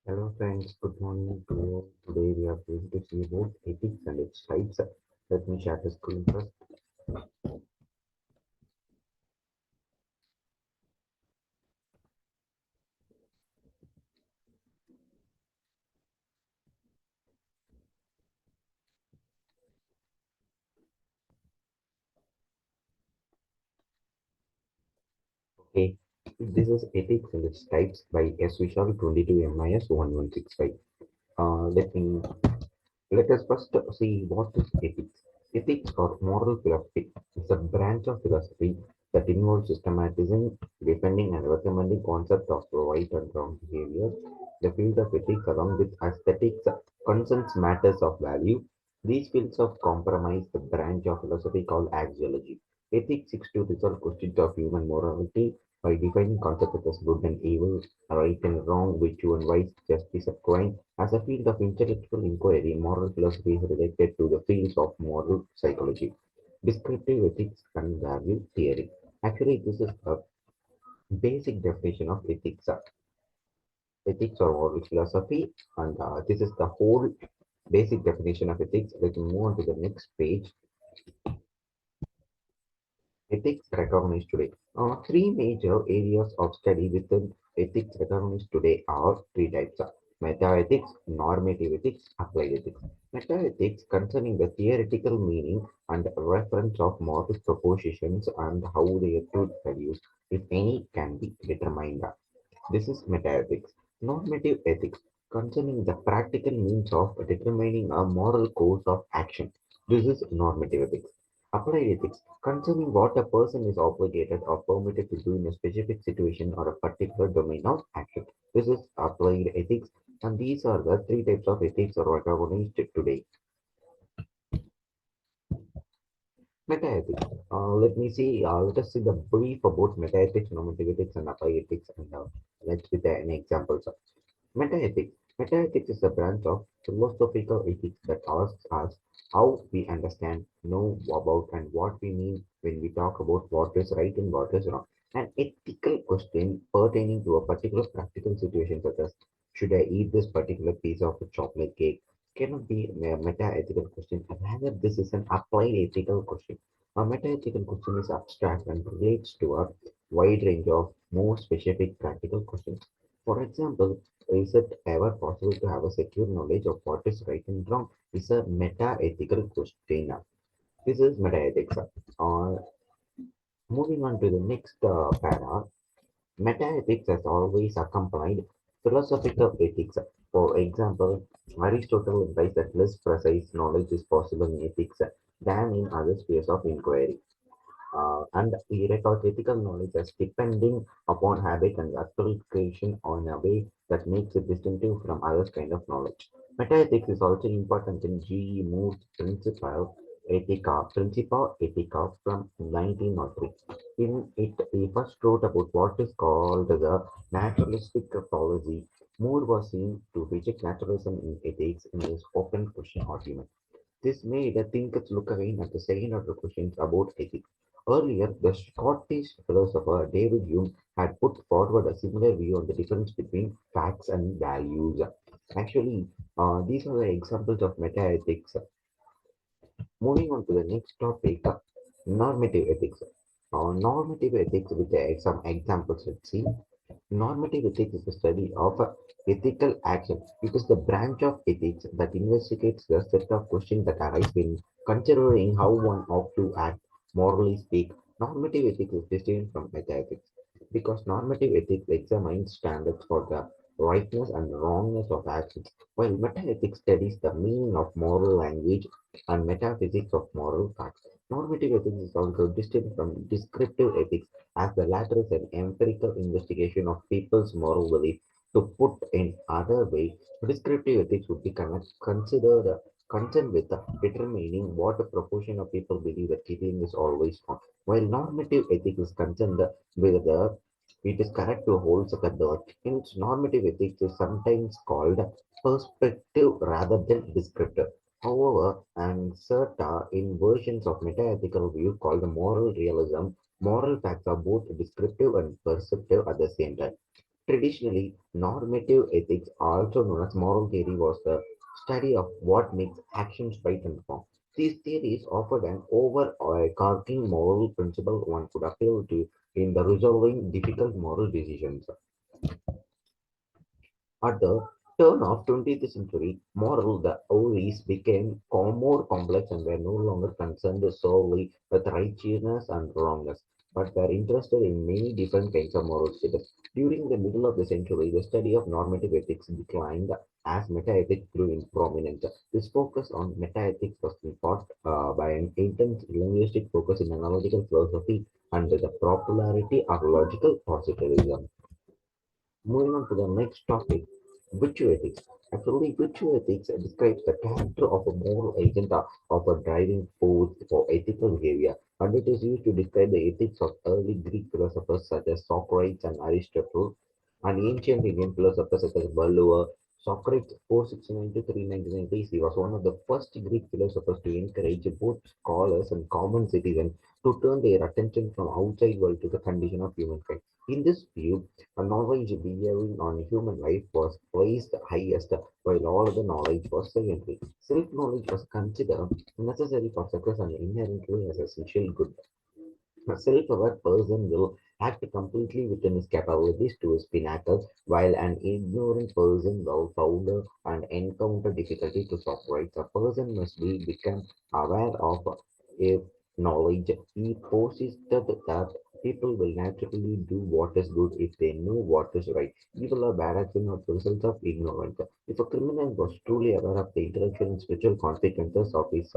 Hello friends, good morning to you. Today we are going to see about ethics and its types. Let me share the screen first. Okay, this is ethics and its types by S. VISHAL 22MIS1165. Let us first see what is ethics. Ethics or moral philosophy is a branch of philosophy that involves systematizing, defending, and recommending concepts of right and wrong behavior. The field of ethics, along with aesthetics, concerns matters of value. These fields of compromise the branch of philosophy called axiology. Ethics seeks to resolve questions of human morality by defining concepts such as good and evil, right and wrong, virtue and vice, justice and crime. As a field of intellectual inquiry, moral philosophy is related to the fields of moral psychology, descriptive ethics, and value theory. Actually, this is a basic definition of ethics, ethics or moral philosophy, and this is the whole basic definition of ethics. Let's move on to the next page. Ethics recognized today. Three major areas of study within ethics recognized today are three types: meta-ethics, normative ethics, applied ethics. Meta-ethics concerning the theoretical meaning and reference of moral propositions and how their truth values, if any, can be determined. This is meta-ethics. Normative ethics concerning the practical means of determining a moral course of action. This is normative ethics. Applied ethics concerning what a person is obligated or permitted to do in a specific situation or a particular domain of action. This is applied ethics, and these are the three types of ethics recognized today. Metaethics. Let us see the brief about metaethics, normative ethics, and applied ethics, and let's with an examples. Metaethics. Metaethics is a branch of philosophical ethics that asks us how we understand, know about, and what we mean when we talk about what is right and what is wrong. An ethical question pertaining to a particular practical situation, such as should I eat this particular piece of a chocolate cake, cannot be a meta-ethical question. Rather, this is an applied ethical question. A meta-ethical question is abstract and relates to a wide range of more specific practical questions. For example, is it ever possible to have a secure knowledge of what is right and wrong? Is a meta-ethical question. This is meta-ethics. Uh, Moving on to the next para, meta-ethics has always accompanied philosophical ethics. For example, Aristotle implies that less precise knowledge is possible in ethics than in other spheres of inquiry. And he records ethical knowledge as depending upon habit and application on a way that makes it distinctive from other kind of knowledge. Metaethics is also important in G. E. Moore's Principia Ethica from 1903. In it, he first wrote about what is called the naturalistic apology. Moore was seen to reject naturalism in ethics in his open question argument. This made the thinkers look again at the second order questions about ethics. Earlier, the Scottish philosopher David Hume had put forward a similar view on the difference between facts and values. Actually, these are the examples of meta-ethics. Moving on to the next topic, normative ethics. Normative ethics with some examples. Let's see. Normative ethics is the study of ethical action. It is the branch of ethics that investigates the set of questions that arise when considering how one ought to act, morally speak. Normative ethics is distinct from metaethics because normative ethics examines standards for the rightness and wrongness of actions, while metaethics studies the meaning of moral language and metaphysics of moral facts. Normative ethics is also distinct from descriptive ethics as the latter is an empirical investigation of people's moral belief. To put in other way, descriptive ethics would be considered concerned with determining what a proportion of people believe that cheating is always wrong, while normative ethics is concerned with the it is correct to hold such a dirt. Hence, normative ethics is sometimes called perspective rather than descriptive. However, and certain in versions of metaethical view called moral realism, moral facts are both descriptive and perceptive at the same time. Traditionally, normative ethics, also known as moral theory, was the study of what makes actions right and wrong. These theories offered an overarching moral principle one could appeal to in the resolving difficult moral decisions. At the turn of 20th century, moral theories became more complex and were no longer concerned solely with righteousness and wrongness, but were interested in many different kinds of moral status. During the middle of the century, the study of normative ethics declined as metaethics grew in prominence. This focus on metaethics was fought by an intense linguistic focus in analytical philosophy and the popularity of logical positivism. Moving on to the next topic, virtue ethics. Actually, virtue ethics describes the character of a moral agent of a driving force for ethical behavior, and it is used to describe the ethics of early Greek philosophers such as Socrates and Aristotle, and ancient Indian philosophers such as Balua. Socrates, 469 to 399 BC, was one of the first Greek philosophers to encourage both scholars and common citizens to turn their attention from outside world to the condition of humankind. In this view, a knowledge bearing on human life was placed highest, while all other knowledge was secondary. Self-knowledge was considered necessary for success and inherently as essential good. A self-aware person will act completely within his capabilities to his pinnacle, while an ignorant person will founder and encounter difficulty to operate. A person must be become aware of a knowledge. He persisted that people will naturally do what is good if they know what is right. Evil or bad action are the result of ignorance. If a criminal was truly aware of the intellectual and spiritual consequences of his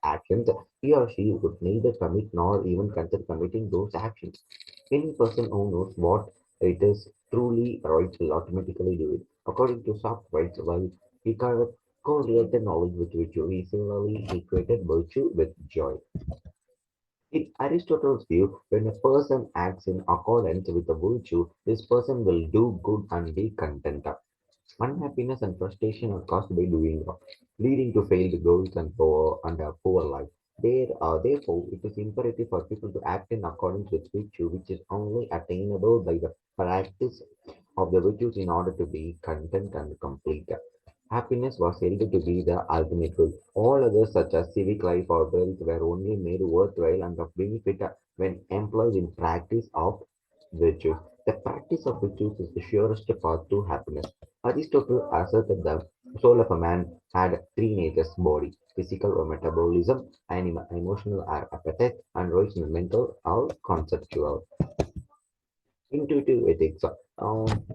actions, he or she would neither commit nor even consider committing those actions. Any person who knows what it is truly right will automatically do it. According to Socrates, while he correlated knowledge with virtue, he similarly equated virtue with joy. In Aristotle's view, when a person acts in accordance with a virtue, this person will do good and be content. Unhappiness and frustration are caused by doing wrong, leading to failed goals and a poor life. Therefore, it is imperative for people to act in accordance with virtue, which is only attainable by the practice of the virtues in order to be content and complete. Happiness was held to be the ultimate goal. All others, such as civic life or wealth, were only made worthwhile and of benefit when employed in practice of virtues. The practice of virtues is the surest path to happiness. Aristotle asserted the soul of a man had three natures: body, physical or metabolism, animal, emotional or appetite, and rational, mental or conceptual. Intuitive ethics.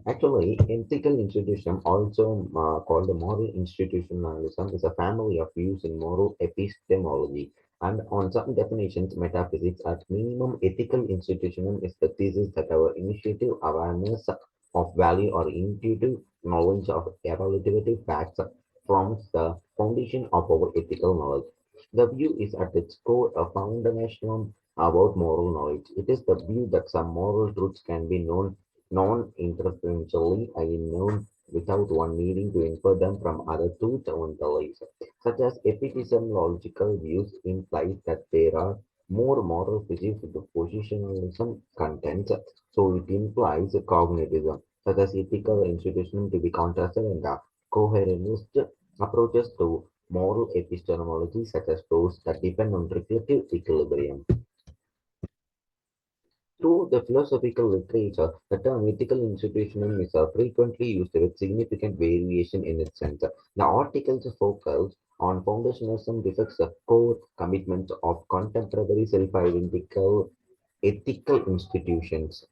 Actually, ethical institution, also called the moral institutionalism, is a family of views in moral epistemology. And on some definitions, metaphysics at minimum, ethical institutionalism is the thesis that our initiative awareness of value or intuitive knowledge of evaluative facts forms the foundation of our ethical knowledge. The view is at its core a foundational about moral knowledge. It is the view that some moral truths can be known non-interferentially, i.e. known without one needing to infer them from other truths or beliefs. Such as epistemological views implies that there are more moral physics to positionalism contents, so it implies cognitism, such as ethical institution to be contrasted and coherentist approaches to moral epistemology, such as those that depend on reflective equilibrium. Through the philosophical literature, the term ethical institutionalism is frequently used with significant variation in its sense. The articles focus on foundationalism reflects the core commitments of contemporary self-identical ethical institutions.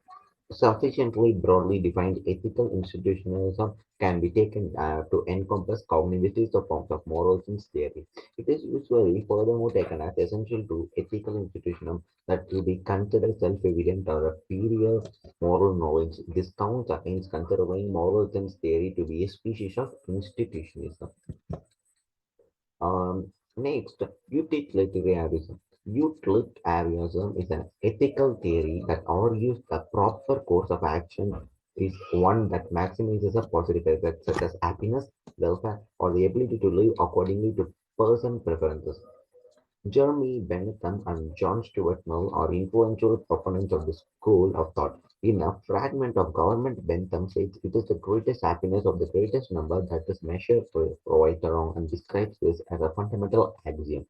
Sufficiently broadly defined ethical institutionalism can be taken to encompass cognitive forms of moral science theory. It is usually furthermore taken as essential to ethical institutionalism that to be considered self-evident or a superior moral knowledge. This counts against considering moral science theory to be a species of institutionalism. Next, utilitarianism. Utilitarianism is an ethical theory that argues the proper course of action is one that maximizes a positive effect such as happiness, welfare, or the ability to live accordingly to person preferences. Jeremy Bentham and John Stuart Mill are influential proponents of this school of thought. In a fragment of government, Bentham says it is the greatest happiness of the greatest number that is measured for right or wrong and describes this as a fundamental axiom.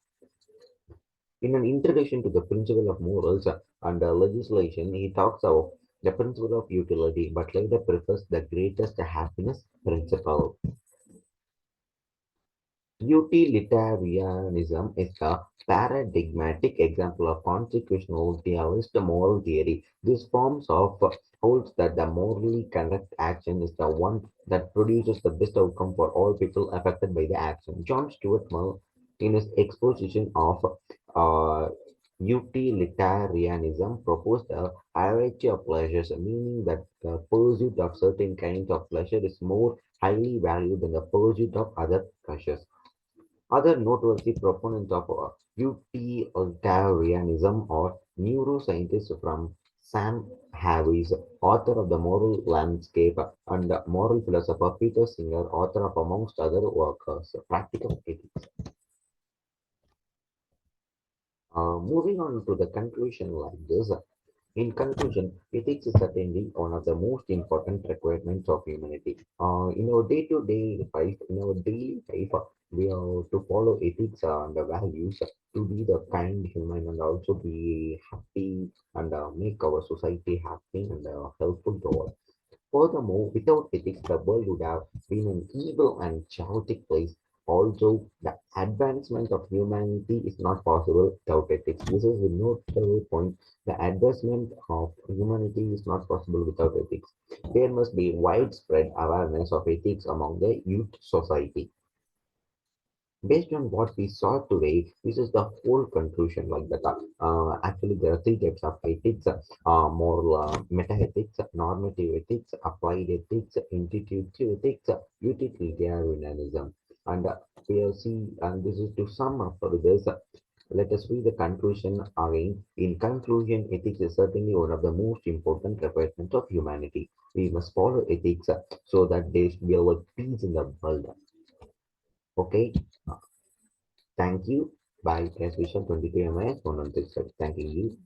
In an introduction to the principle of morals and legislation, he talks of the principle of utility, but later prefers the greatest happiness principle. Utilitarianism is a paradigmatic example of constitutional realist moral theory. This forms of holds that the morally correct action is the one that produces the best outcome for all people affected by the action. John Stuart Mill, in his exposition of uh, utilitarianism, proposed a hierarchy of pleasures, meaning that the pursuit of certain kinds of pleasure is more highly valued than the pursuit of other pleasures. Other noteworthy proponents of utilitarianism are neuroscientists from Sam Harris, author of The Moral Landscape, and moral philosopher Peter Singer, author of, amongst other works, Practical Ethics. Moving on to the conclusion like this. In conclusion, ethics is certainly one of the most important requirements of humanity. In our day-to-day life, in our daily life, we are to follow ethics and the values to be the kind human and also be happy and make our society happy and helpful to all. Furthermore, without ethics, the world would have been an evil and chaotic place. Also, the advancement of humanity is not possible without ethics. This is a notable point. The advancement of humanity is not possible without ethics. There must be widespread awareness of ethics among the youth society. Based on what we saw today, this is the whole conclusion like that. Actually, there are three types of ethics: moral, meta-ethics, normative ethics, applied ethics, intuitive ethics, utilitarianism. And we have seen, and this is to sum up for this. Let us read the conclusion again. In conclusion, ethics is certainly one of the most important requirements of humanity. We must follow ethics so that there will be peace in the world. Okay. Thank you. Bye. As Vishal 22 MIS 116. Thanking you.